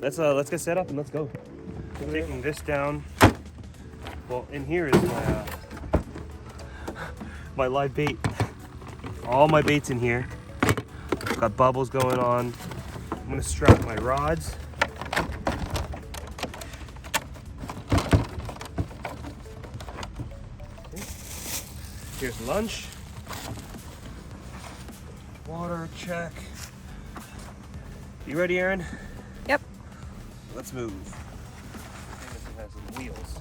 let's get set up and let's go. I'm taking this down. Well, in here is my live bait. All my bait's in here. Got bubbles going on. I'm gonna strap my rods. Here's lunch. Water, check. You ready, Erin? Yep. Let's move. I think this thing has some wheels.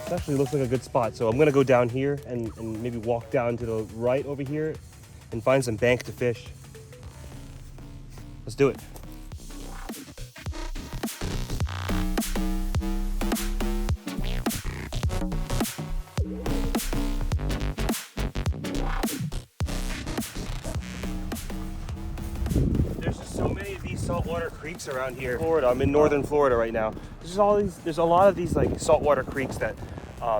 This actually looks like a good spot, so I'm gonna go down here and maybe walk down to the right over here and find some bank to fish. Let's do it. There's just so many of these saltwater creeks around here. Florida, I'm in northern Florida right now. There's a lot of these like saltwater creeks that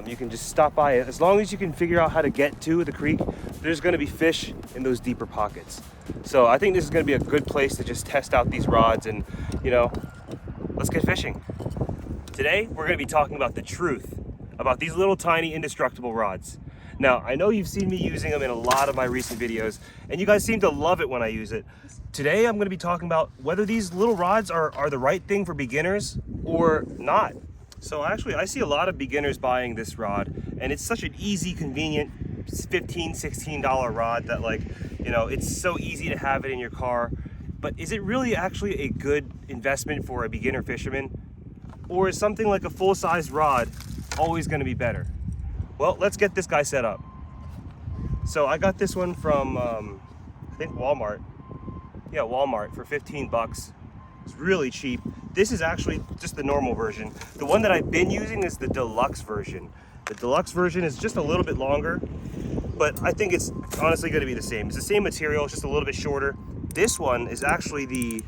you can just stop by. As long as you can figure out how to get to the creek, there's gonna be fish in those deeper pockets. So I think this is gonna be a good place to just test out these rods and, you know, let's get fishing. Today, we're gonna be talking about the truth about these little tiny indestructible rods. Now, I know you've seen me using them in a lot of my recent videos, and you guys seem to love it when I use it. Today, I'm gonna be talking about whether these little rods are the right thing for beginners or not. So actually, I see a lot of beginners buying this rod, and it's such an easy, convenient $15, $16 rod that, like, you know, it's so easy to have it in your car. But is it really actually a good investment for a beginner fisherman? Or is something like a full-size rod always gonna be better? Well, let's get this guy set up. So I got this one from, I think Walmart. Yeah, Walmart for 15 bucks. It's really cheap. This is actually just the normal version. The one that I've been using is the deluxe version. The deluxe version is just a little bit longer, but I think it's honestly gonna be the same. It's the same material, it's just a little bit shorter. This one is actually the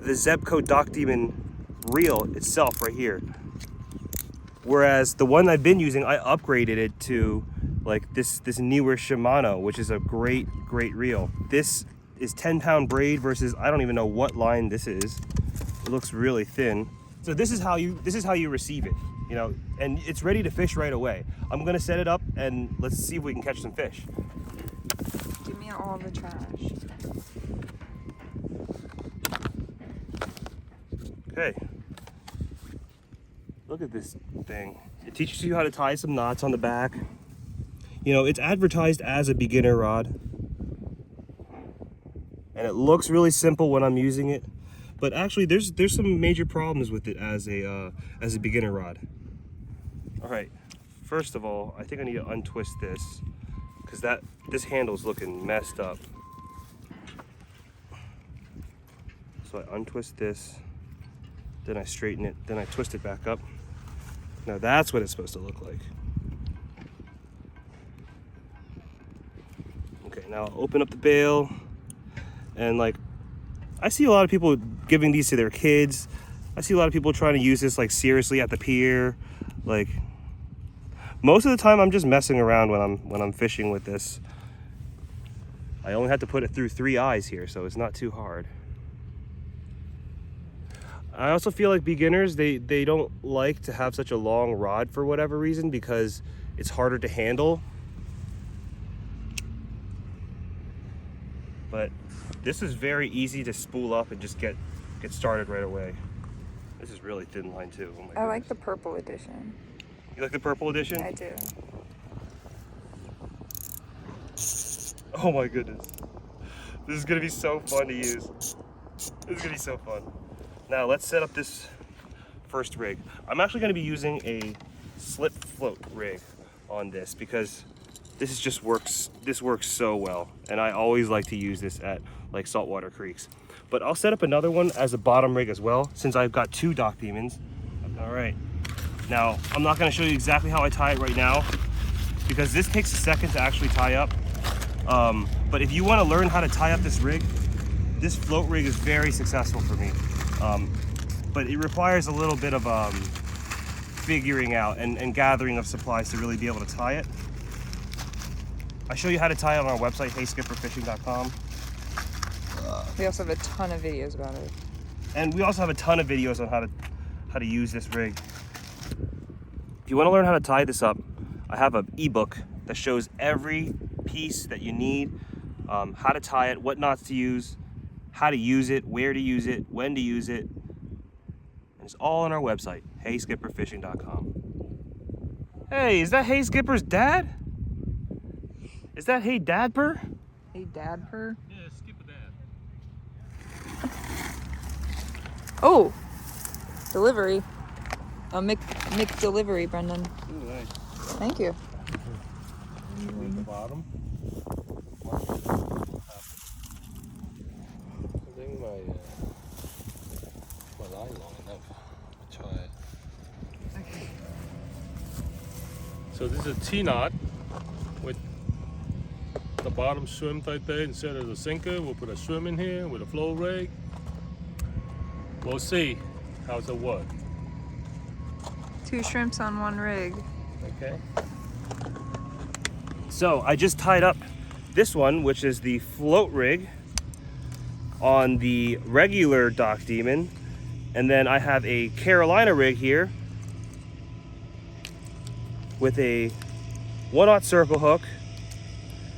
Zebco Dock Demon reel itself right here. Whereas the one I've been using, I upgraded it to like this newer Shimano, which is a great reel. This is 10-pound braid versus I don't even know what line this is. It looks really thin. So this is how you receive it, you know, and it's ready to fish right away. I'm gonna set it up and let's see if we can catch some fish. Give me all the trash. Okay. Look at this thing. It teaches you how to tie some knots on the back. You know, it's advertised as a beginner rod. And it looks really simple when I'm using it. But actually, there's some major problems with it as a beginner rod. All right, first of all, I think I need to untwist this because this handle's looking messed up. So I untwist this, then I straighten it, then I twist it back up. Now that's what it's supposed to look like. Okay, now I'll open up the bail, and like, I see a lot of people giving these to their kids. I see a lot of people trying to use this like seriously at the pier. Like, most of the time I'm just messing around when I'm fishing with this. I only had to put it through 3 eyes here, so it's not too hard. I also feel like beginners, they don't like to have such a long rod for whatever reason because it's harder to handle. But this is very easy to spool up and just get started right away. This is really thin line too. Oh my goodness. I like the purple edition. You like the purple edition? I do. Oh my goodness. This is gonna be so fun to use. This is gonna be so fun. Now let's set up this first rig. I'm actually gonna be using a slip float rig on this because this works so well. And I always like to use this at like saltwater creeks. But I'll set up another one as a bottom rig as well, since I've got 2 Dock Demons. All right. Now, I'm not gonna show you exactly how I tie it right now because this takes a second to actually tie up. But if you wanna learn how to tie up this rig, this float rig is very successful for me. but it requires a little bit of figuring out and gathering of supplies to really be able to tie it. I show you how to tie it on our website, heyskipperfishing.com. We also have a ton of videos about it. And we also have a ton of videos on how to use this rig. If you want to learn how to tie this up, I have an ebook that shows every piece that you need, how to tie it, what knots to use, how to use it, where to use it, when to use it. And it's all on our website, heyskipperfishing.com. Hey, is that Hey Skipper's dad? Is that Hey Dadper? Hey, Dad Purr. Yeah, Skipper Dad. Oh, delivery. A Mick delivery, Brendon. Ooh, nice. Thank you. At the bottom. I think my line long enough. I'll try it. So this is a T-knot with the bottom swim right there. Instead of the sinker, we'll put a swim in here with a flow rig. We'll see how's it work. 2 shrimps on 1 rig. Okay. So I just tied up this one, which is the float rig, on the regular Dock Demon. And then I have a Carolina rig here with a 1/0 circle hook.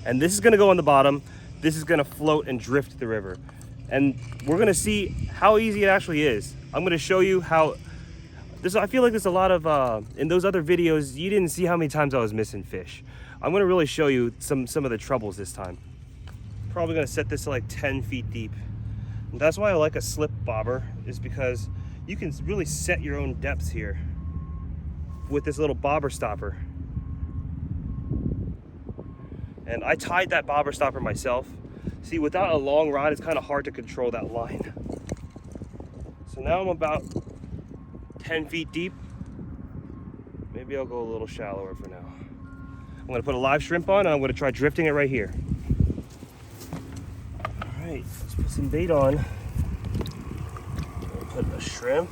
And this is gonna go on the bottom. This is gonna float and drift the river. And we're gonna see how easy it actually is. I'm gonna show you how, I feel like there's a lot of, in those other videos, you didn't see how many times I was missing fish. I'm gonna really show you some of the troubles this time. Probably gonna set this to like 10 feet deep. And that's why I like a slip bobber, is because you can really set your own depths here with this little bobber stopper. And I tied that bobber stopper myself. See, without a long rod, it's kind of hard to control that line. So now I'm about 10 feet deep. Maybe I'll go a little shallower for now. I'm gonna put a live shrimp on and I'm gonna try drifting it right here. All right, let's put some bait on. Put a shrimp.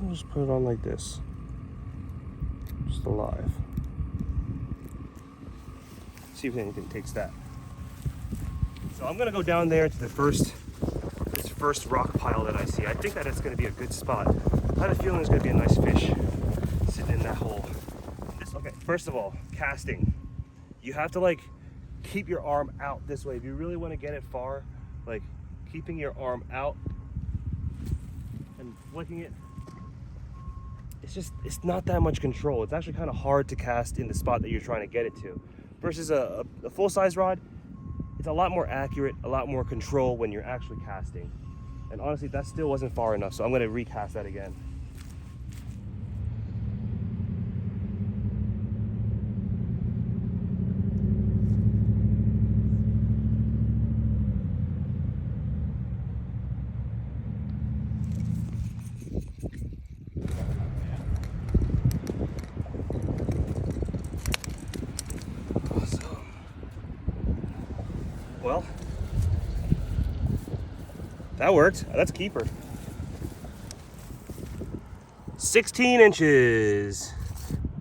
I'll just put it on like this. Just alive. See if anything takes that. So I'm gonna go down there to this first rock pile that I see. I think that it's gonna be a good spot. I have a feeling there's gonna be a nice fish sitting in that hole. Okay, first of all, casting. You have to like keep your arm out this way. If you really want to get it far, like keeping your arm out and flicking it, it's not that much control. It's actually kind of hard to cast in the spot that you're trying to get it to. Versus a full-size rod, it's a lot more accurate, a lot more control when you're actually casting. And honestly, that still wasn't far enough, so I'm gonna recast that again. Well, that worked. That's a keeper. 16 inches.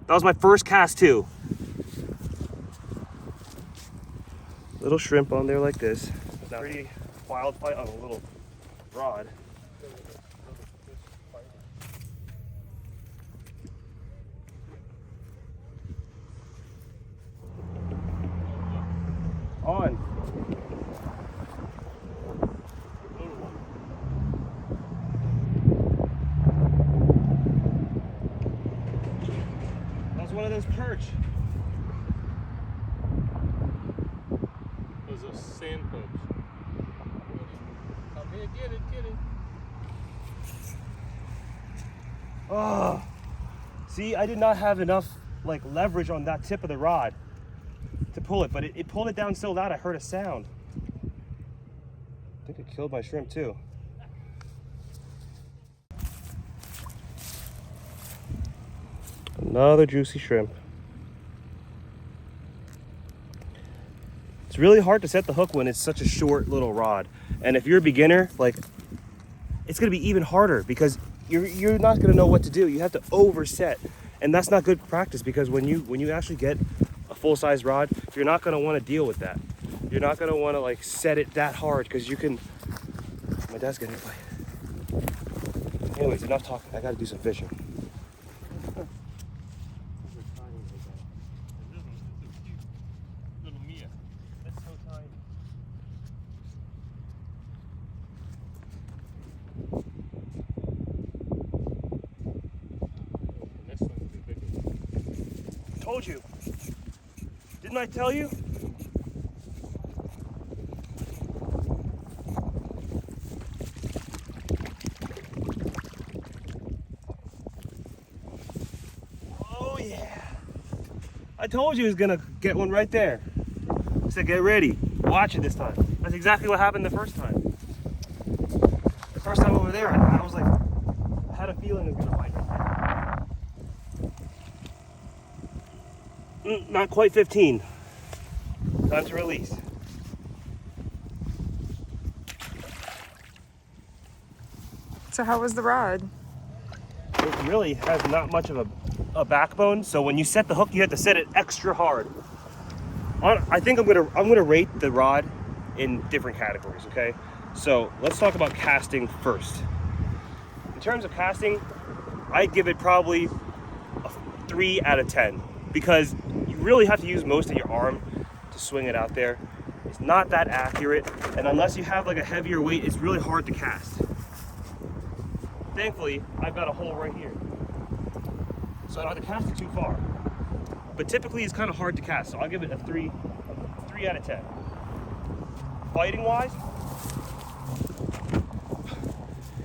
That was my first cast too. Little shrimp on there like this. Pretty wild fight on a little rod. On. That's one of those perch. There's a sand perch. Come here, get it. Oh, see, I did not have enough like leverage on that tip of the rod to pull it, but it pulled it down so loud I heard a sound. I think it killed my shrimp too. Another juicy shrimp. It's It's really hard to set the hook when it's such a short little rod. And if you're a beginner, like, it's gonna be even harder because you're not gonna know what to do. You have to overset, and that's not good practice because when you actually get a full-size rod, you're not gonna wanna deal with that. You're not gonna wanna like set it that hard because you can, my dad's getting play. Anyways, enough talking, I gotta do some fishing. Told you. Didn't I tell you? Oh yeah. I told you he was gonna get one right there. I said get ready. Watch it this time. That's exactly what happened the first time. The first time over there, I was like, I had a feeling it was gonna bite right there. Not quite 15. Time to release. So how was the rod? It really has not much of a backbone, so when you set the hook, you have to set it extra hard. I think I'm gonna rate the rod in different categories. Okay, so let's talk about casting first. In terms of casting, I'd give it probably a 3 out of 10 because you really have to use most of your arm to swing it out there. It's not that accurate, and unless you have like a heavier weight, it's really hard to cast. Thankfully, I've got a hole right here, so I don't have to cast it too far. But typically, it's kind of hard to cast, so I'll give it a 3 out of 10. Fighting wise,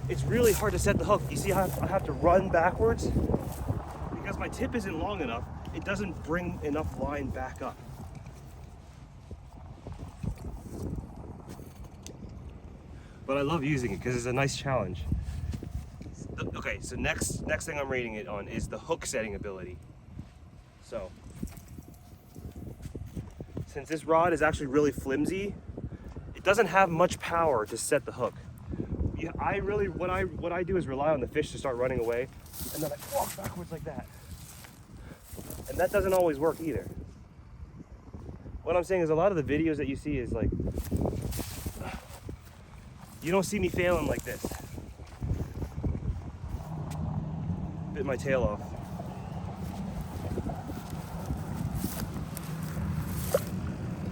it's really hard to set the hook. You see how I have to run backwards? Because my tip isn't long enough, it doesn't bring enough line back up. But I love using it because it's a nice challenge. Okay, so next thing I'm rating it on is the hook setting ability. So, since this rod is actually really flimsy, it doesn't have much power to set the hook. What I do is rely on the fish to start running away, and then I walk backwards like that. And that doesn't always work either. What I'm saying is a lot of the videos that you see is like, you don't see me failing like this. Bit my tail off.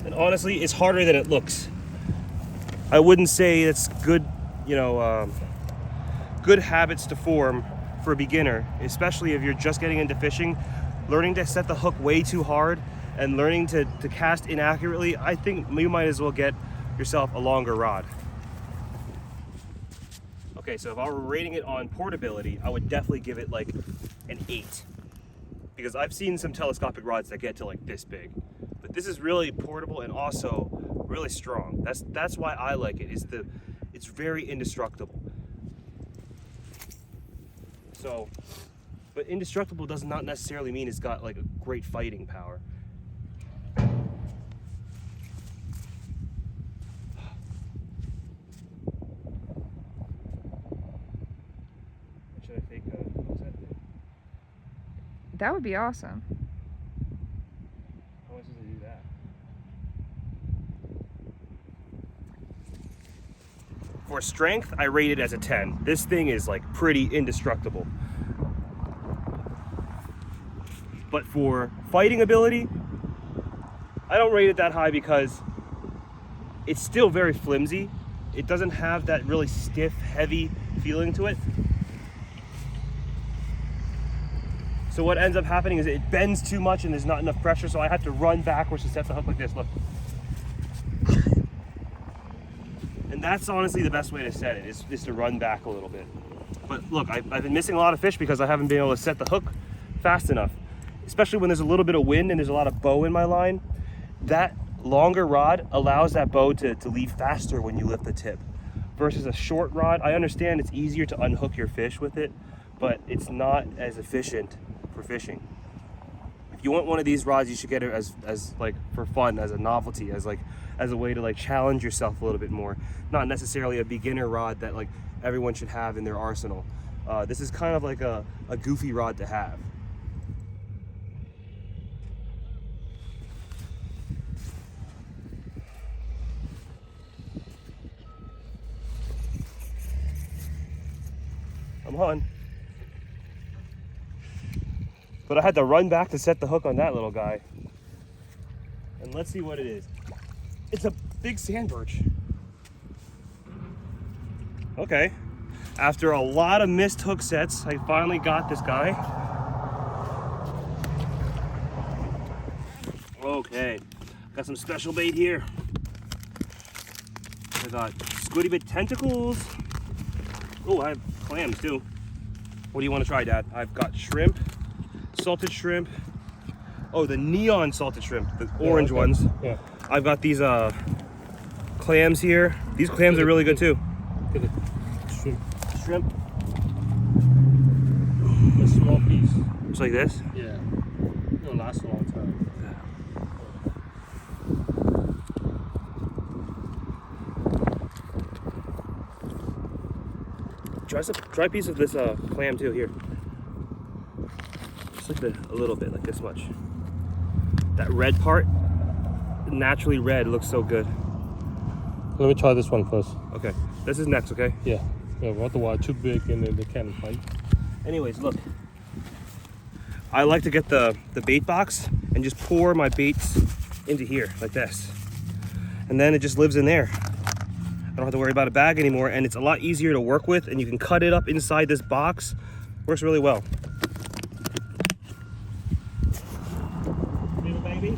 And honestly, it's harder than it looks. I wouldn't say it's good, good habits to form for a beginner, especially if you're just getting into fishing. Learning to set the hook way too hard and learning to cast inaccurately, I think you might as well get yourself a longer rod. Okay, so if I were rating it on portability, I would definitely give it like an 8. Because I've seen some telescopic rods that get to like this big. But this is really portable and also really strong. That's why I like it. It's very indestructible. So, but indestructible does not necessarily mean it's got like a great fighting power. Should I fake what's that thing? That would be awesome. How much does it do that? For strength, I rate it as a 10. This thing is like pretty indestructible. But for fighting ability, I don't rate it that high because it's still very flimsy. It doesn't have that really stiff, heavy feeling to it. So what ends up happening is it bends too much and there's not enough pressure, so I have to run backwards to set the hook like this, look. And that's honestly the best way to set it, is to run back a little bit. But look, I've been missing a lot of fish because I haven't been able to set the hook fast enough. Especially when there's a little bit of wind and there's a lot of bow in my line. That longer rod allows that bow to leave faster when you lift the tip. Versus a short rod, I understand it's easier to unhook your fish with it, but it's not as efficient for fishing. If you want one of these rods, you should get it as like for fun, as a novelty, as a way to like challenge yourself a little bit more. Not necessarily a beginner rod that like everyone should have in their arsenal. This is kind of like a goofy rod to have. Come on. But I had to run back to set the hook on that little guy. And let's see what it is. It's a big sand perch. Okay. After a lot of missed hook sets, I finally got this guy. Okay. Got some special bait here. I got Squidy Bit tentacles. Oh, I have clams too. What do you want to try, Dad? I've got shrimp, salted shrimp. Oh, the neon salted shrimp, the orange ones. Yeah. I've got these clams here. These clams are really good too. Shrimp. Shrimp. A small piece. Just like this. Yeah. It'll last a long time. Try a piece of this clam too here. Just like a little bit, like this much. That red part, naturally red, looks so good. Let me try this one first. Okay, this is next, okay? Yeah. Yeah, otherwise too big and then they can't bite. Anyways, look. I like to get the bait box and just pour my baits into here, like this. And then it just lives in there. I don't have to worry about a bag anymore, and it's a lot easier to work with, and you can cut it up inside this box. Works really well. Little baby.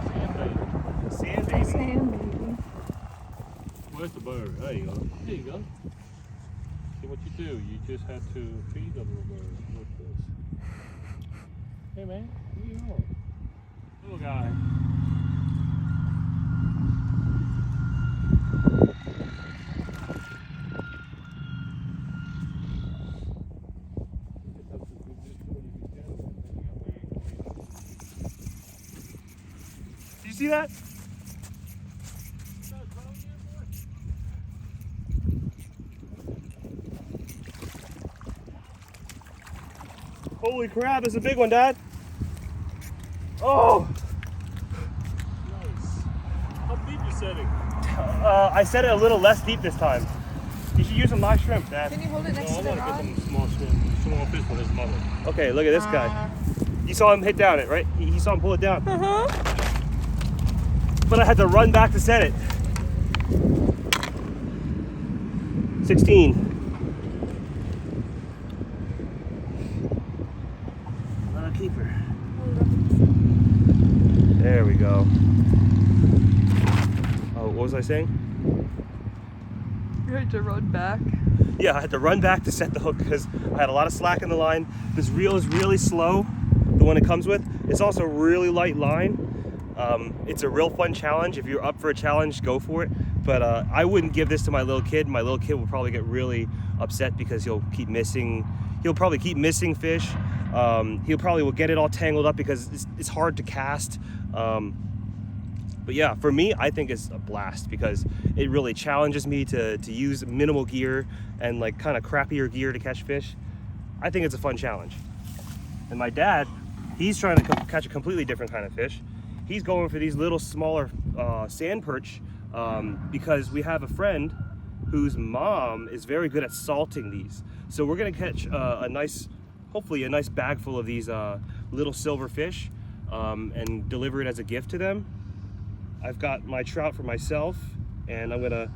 Sand baby. Sand baby. Where's the bird? There you go. There you go. See what you do. You just have to feed the little bird with this. Hey man, what are you doing? Little guy. Did you see that? Holy crap, it's a big one, Dad. Oh! Nice. How deep you setting? I set it a little less deep this time. You should use some live shrimp, Dad. Can you hold it next No, I to the want to rod? get some small shrimp. Small fish for his mother. Okay, look at this guy. You saw him hit down it, right? He saw him pull it down. But I had to run back to set it. 16. Another keeper. There we go. Oh, what was I saying? You had to run back. Yeah, I had to run back to set the hook because I had a lot of slack in the line. This reel is really slow, the one it comes with. It's also really light line. It's a real fun challenge. If you're up for a challenge, go for it. But I wouldn't give this to my little kid. My little kid will probably get really upset because he'll probably keep missing fish. He'll probably will get it all tangled up because it's hard to cast. But yeah, for me, I think it's a blast because it really challenges me to use minimal gear and like kind of crappier gear to catch fish. I think it's a fun challenge. And my dad, he's trying to catch a completely different kind of fish. He's going for these little smaller sand perch because we have a friend whose mom is very good at salting these. So we're gonna catch hopefully a nice bag full of these little silver fish and deliver it as a gift to them. I've got my trout for myself, and I'm gonna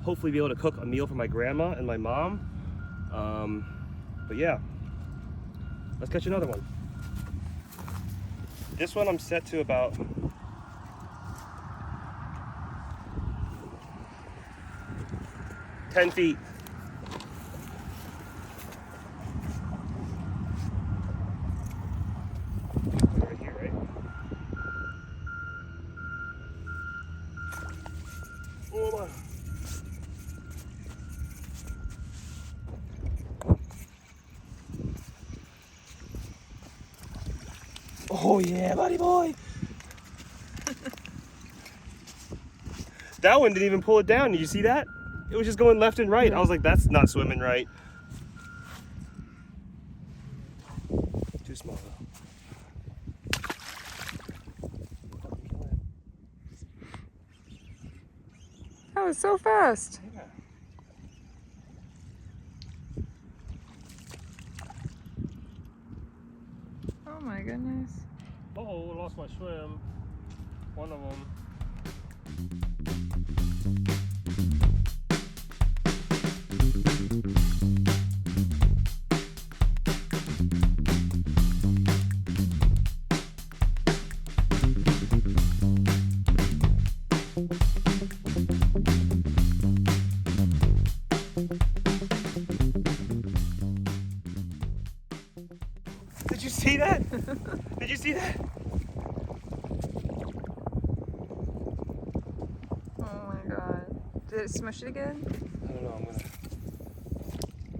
hopefully be able to cook a meal for my grandma and my mom. But yeah, let's catch another one. This one I'm set to about 10 feet. Right here, right? Oh my. Oh yeah, buddy boy. That one didn't even pull it down. Did you see that? It was just going left and right. I was like, that's not swimming right. Too small though. That was so fast. Yeah. Oh my goodness. Oh, I lost my shrimp. One of them. Did you see that? Did you see that? Oh my god. Did it smush it again? I don't know, I'm gonna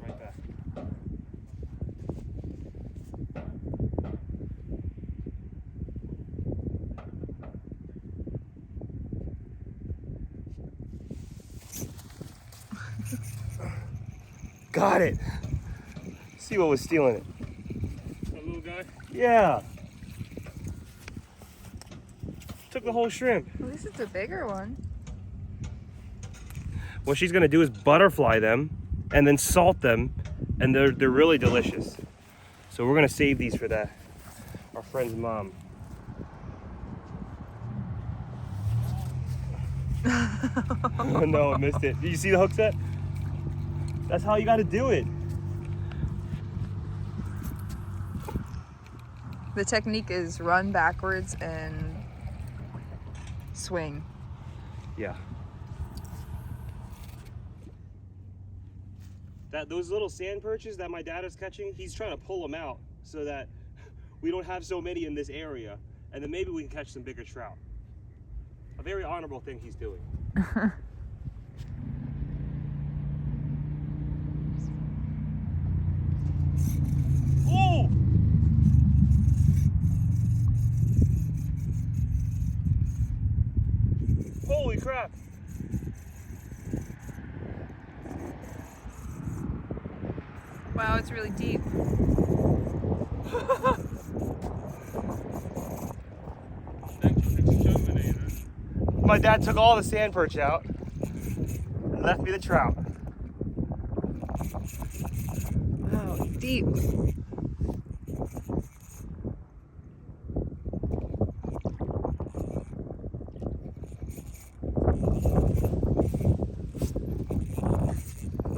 right back. Got it. See what was stealing it. That little guy? Yeah. Took the whole shrimp. At least it's a bigger one. What she's gonna do is butterfly them and then salt them, and they're really delicious. So we're gonna save these for that. Our friend's mom. Oh no, I missed it. Did you see the hook set? That's how you gotta do it. The technique is run backwards and swing. Yeah. Those little sand perches that my dad is catching, he's trying to pull them out so that we don't have so many in this area, and then maybe we can catch some bigger trout. A very honorable thing he's doing. Oh! Holy crap! Wow, it's really deep. My dad took all the sand perch out and left me the trout. Wow, deep.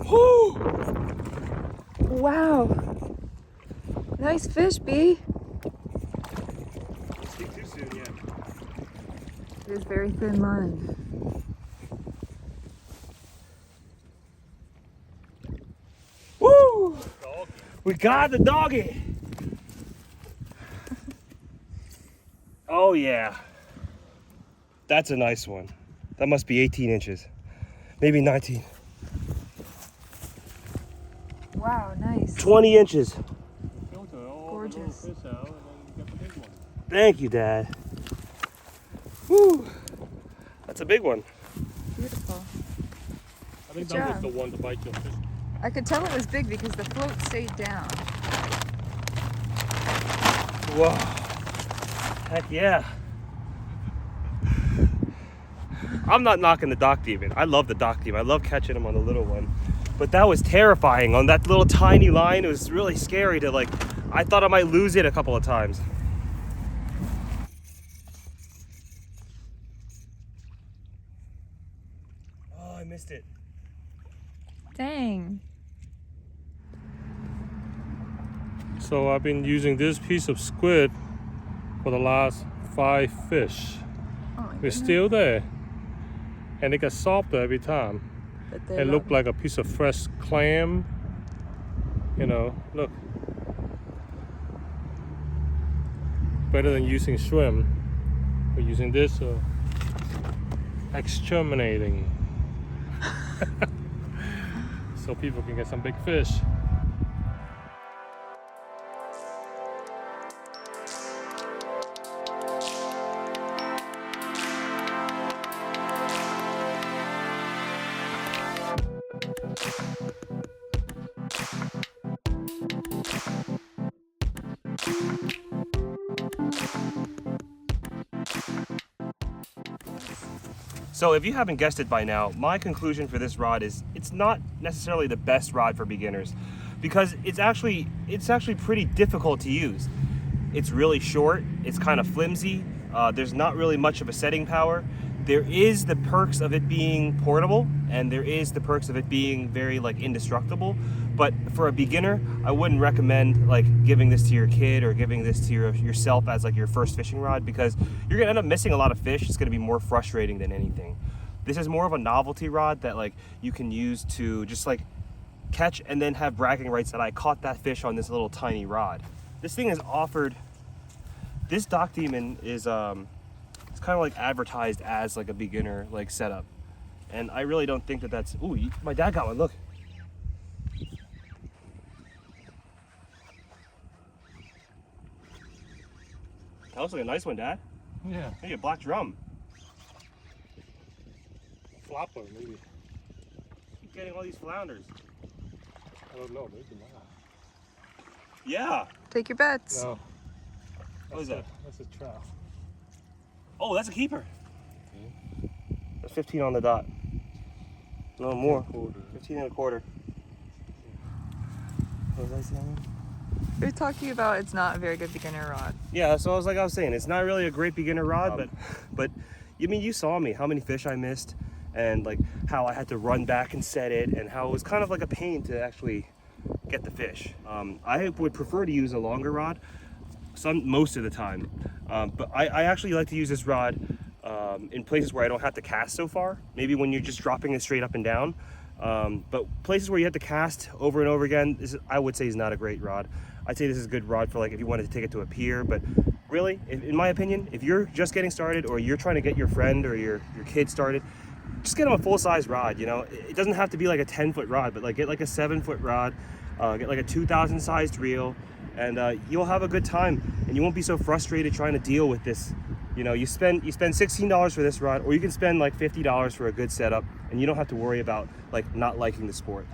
Whoo! Wow. Nice fish, B. Don't speak too soon yet. It is very thin line. Woo! We got the doggy. Oh yeah. That's a nice one. That must be 18 inches. Maybe 19. Wow, nice. 20 inches. Filter all Gorgeous. the little fish out and then get the big one. Thank you, Dad. Woo! That's a big one. Beautiful. I think Good that job. was the one to bite your fish. I could tell it was big because the float stayed down. Whoa. Heck yeah. I'm not knocking the dock demon. I love the dock demon. I love catching them on the little one. But that was terrifying on that little tiny line. It was really scary to I thought I might lose it a couple of times. Oh, I missed it. Dang. So I've been using this piece of squid for the last 5 fish. Oh my They're goodness. still there. And they get softer every time. But they It love looked like a piece of fresh clam. You know, look. Better than using shrimp. We're using this exterminating. So people can get some big fish. So if you haven't guessed it by now, my conclusion for this rod is it's not necessarily the best rod for beginners because it's actually pretty difficult to use. It's really short, it's kind of flimsy, there's not really much of a setting power. There is the perks of it being portable, and there is the perks of it being very like indestructible. But for a beginner, I wouldn't recommend like giving this to your kid or giving this to yourself as like your first fishing rod, because you're gonna end up missing a lot of fish. It's gonna be more frustrating than anything. This is more of a novelty rod that like you can use to just like catch and then have bragging rights that I caught that fish on this little tiny rod. This thing is offered, this Dock Demon is it's kind of like advertised as like a beginner like setup, and I really don't think that that's. Ooh, my dad got one. Look. That looks like a nice one, Dad. Yeah. Maybe a black drum. Flopper, maybe. Keep getting all these flounders. I don't know, maybe not. Yeah. Take your bets. No. What is that? That's a trout. Oh, that's a keeper. That's 15 on the dot. No more. 15 and a quarter. What was I saying? You're talking about it's not a very good beginner rod. Yeah, so I was saying it's not really a great beginner rod, but I mean, you saw me how many fish I missed, and like how I had to run back and set it, and how it was kind of like a pain to actually get the fish. I would prefer to use a longer rod most of the time, but I actually like to use this rod in places where I don't have to cast so far. Maybe when you're just dropping it straight up and down, but places where you have to cast over and over again, I would say is not a great rod. I'd say this is a good rod for like if you wanted to take it to a pier, but really, in my opinion, if you're just getting started or you're trying to get your friend or your kid started, just get them a full-size rod. You know, it doesn't have to be like a 10-foot rod, but like get like a 7-foot rod, get like a 2,000 sized reel, and you'll have a good time, and you won't be so frustrated trying to deal with this. You know, you spend $16 for this rod, or you can spend like $50 for a good setup, and you don't have to worry about like not liking the sport.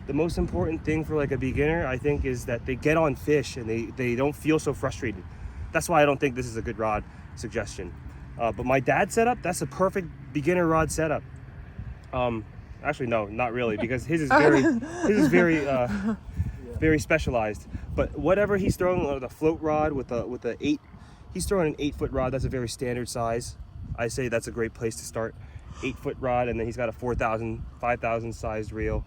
The most important thing for like a beginner, I think, is that they get on fish and they don't feel so frustrated. That's why I don't think this is a good rod suggestion. But my dad's setup, that's a perfect beginner rod setup. Actually, no, not really, because his is very very specialized. But whatever he's throwing, the float rod with the 8, he's throwing an 8-foot rod. That's a very standard size. I say that's a great place to start. 8-foot rod, and then he's got a 4,000, 5,000 sized reel.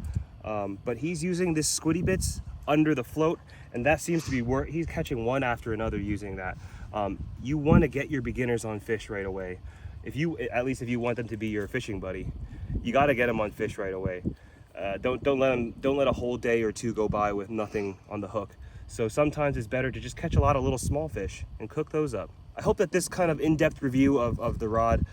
But he's using this Squidy Bits under the float, and that seems to be where he's catching one after another using that. You want to get your beginners on fish right away. At least if you want them to be your fishing buddy, you got to get them on fish right away. Don't let a whole day or two go by with nothing on the hook. So sometimes it's better to just catch a lot of little small fish and cook those up. I hope that this kind of in-depth review of the rod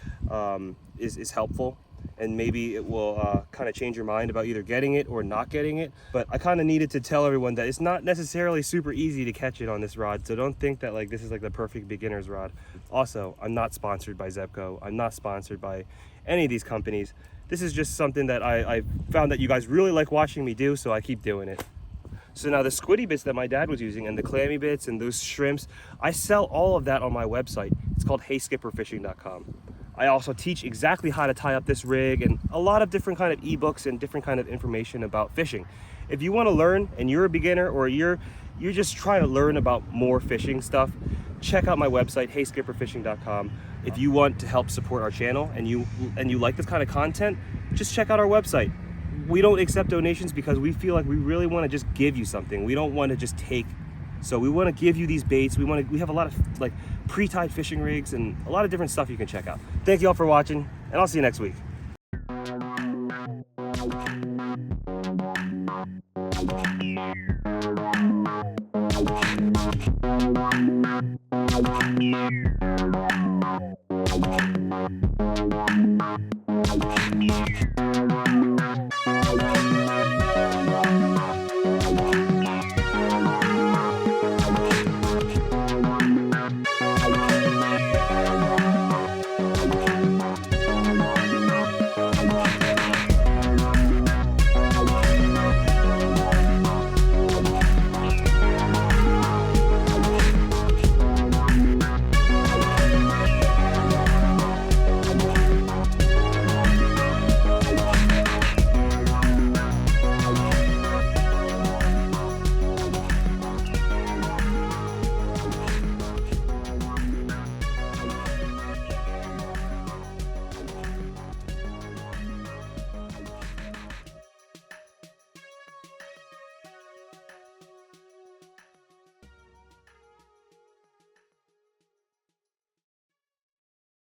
is helpful, and maybe it will kind of change your mind about either getting it or not getting it. But I kind of needed to tell everyone that it's not necessarily super easy to catch it on this rod, so don't think that like this is like the perfect beginner's rod. Also, I'm not sponsored by Zebco. I'm not sponsored by any of these companies. This is just something that I found that you guys really like watching me do, so I keep doing it. So now the Squidy Bits that my dad was using, and the Clammy Bits and those shrimps, I sell all of that on my website. It's called HeySkipperFishing.com. I also teach exactly how to tie up this rig and a lot of different kind of ebooks and different kind of information about fishing. If you want to learn and you're a beginner, or you're just trying to learn about more fishing stuff, check out my website, HeySkipperFishing.com. If you want to help support our channel and you like this kind of content, just check out our website. We don't accept donations because we feel like we really want to just give you something. We don't want to just take. So we want to give you these baits. We have a lot of like pre-tied fishing rigs and a lot of different stuff you can check out. Thank you all for watching, and I'll see you next week.